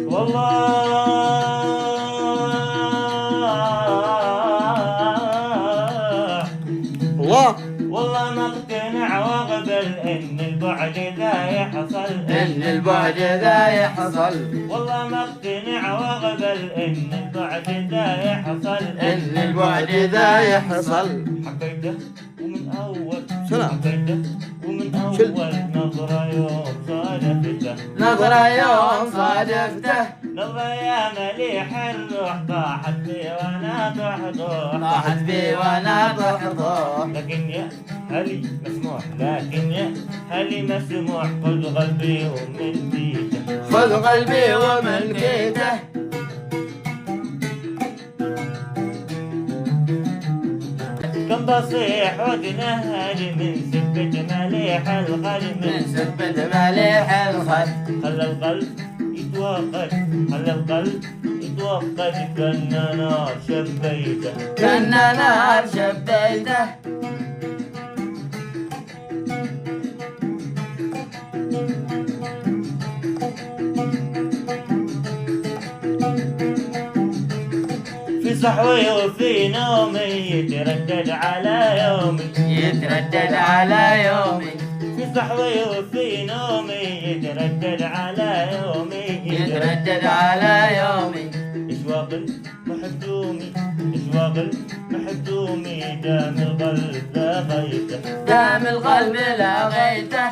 والله والله ما اقتنع واقبل ان البعد ذا يحصل، إن البعد ذا يحصل. والله ما اقتنع واقبل ان البعد ذا يحصل، إن البعد ذا يحصل. حبيته ومن اول سلام. حبيته ومن اول نظرة يوم صادفته، نظرة يوم صادفته. نظرة يا مليح الروح طاحت بي وانا تحضر، طاحت بي وانا تحضر. لكن يا هلي مسموح، لكن يا هلي مسموح، خذ قلبي وملكيته، خذ قلبي وملكيته. كم بصيح وتنهج من سبة مليح القلب، من سبة مليح الخد. خلى القلب يتوقد، خلى القلب يتوقد، كأننا شبيته، كأننا نار شبيته. في صحوي وفي نومي يتردد على يومي، يتردد على يومي. في صحوي وفي نومي يتردد على يومي، يتردد على يومي. اشواق المحجومي، اشواق المحجومي، دام القلب لاقيته، دام القلب لاقيته.